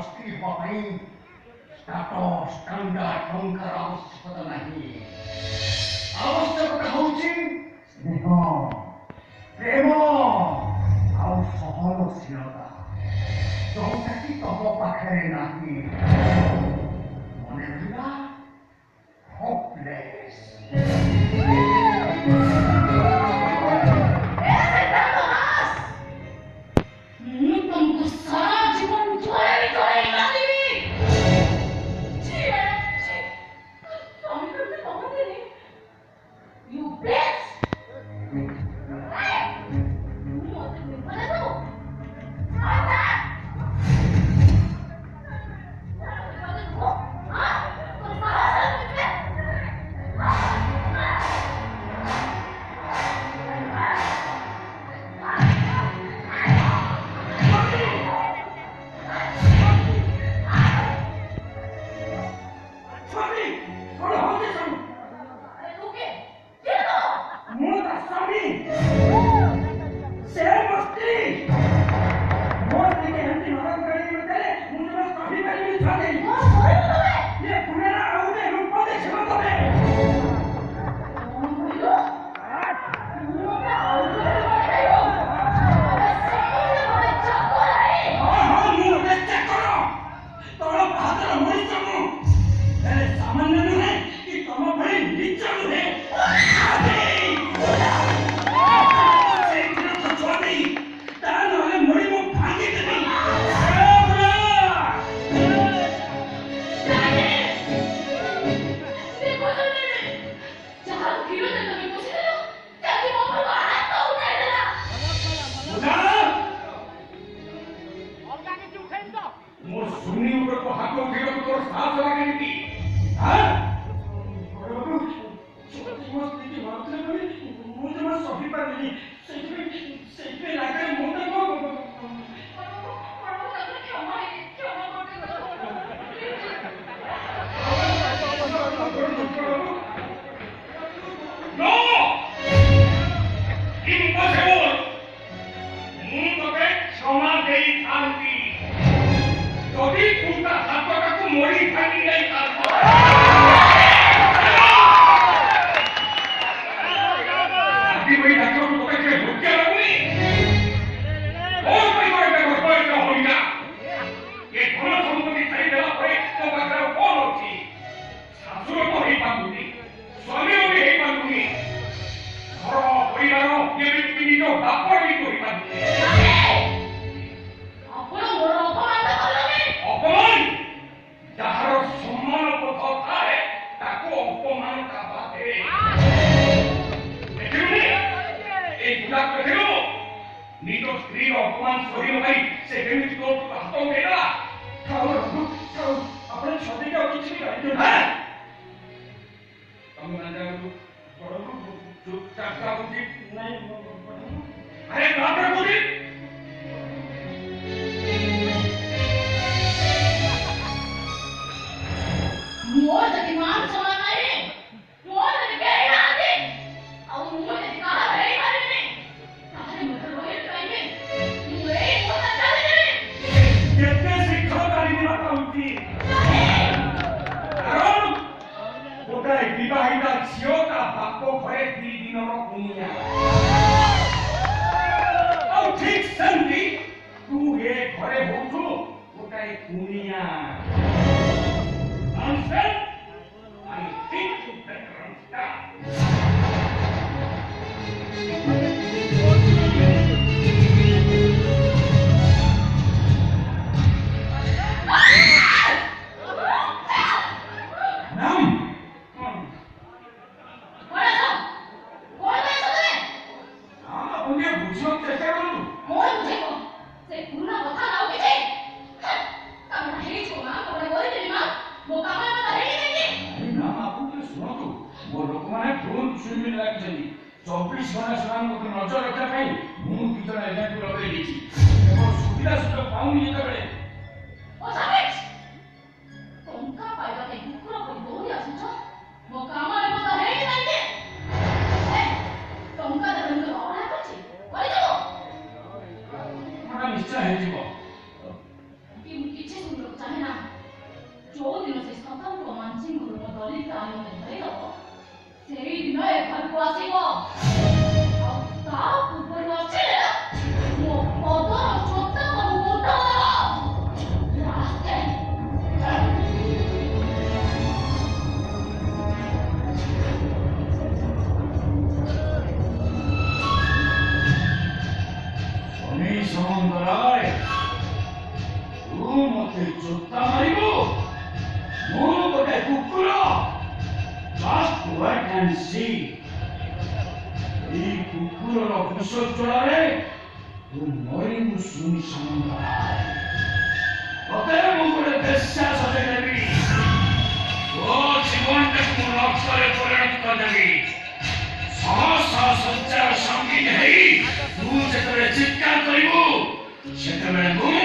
ସ୍ତ୍ରୀ ହେବା ପାଇଁ ଷ୍ଟାଟସ୍ ଷ୍ଟାଣ୍ଡାର୍ଡ ଟଙ୍କାର ଆବଶ୍ୟକତା ନାହିଁ। ଆବଶ୍ୟକତା ହେଉଛି ସ୍ନେହ, ପ୍ରେମ ଆଉ ସହନଶୀଳତା, ଯୋଉଟାକି ତମ ପାଖରେ ନାହିଁ। ମନେ ରହିଲା? ହୋପଲେସ୍। କିଛି ଶୁଣିବାକୁ ଯୋଉଦିନ ସେ ଶତାଙ୍କ ମାଞ୍ଚିଙ୍କର ମୋ ଦଲିତ ଆଣି ମୋତେ ଧରିଦବ ସେଇଦିନ ଏ ଘରକୁ ଆସିବ ଆଉ ତା ପୂର୍ବରୁ ଆସିଲେ ମୋ ପଦର ଚୋତା ତମକୁ ଉଠାଅ ରାସ୍ତେ ସମୁଦ୍ରାয় ତୁ ମତେ ଜୋତା ମାରିବୁ ମୁଁ ଗୋଟେ କୁକୁର just wait and see এই কুকুরର ବିଷ ଜ୍ୱାଳାରେ ତୁ ମରିବୁ ଶୁଣି ସମୁଦ୍ରାয় ତତେ ମୁଁ ଗୋଟେ ବେଶ୍ୟା ସଜେଇ ଦେବି ତୋ ଜୀବନଟାକୁ ମୁଁ ରକ୍ତରେ ପରିଣତ କରିଦେବି ଶହ ଶଯ୍ୟାର ସଙ୍ଗୀନ ହେଇ ତୁ ଯେତେବେଳେ ଚିତ୍କାର କରିବୁ ସେତେବେଳେ ମୁଁ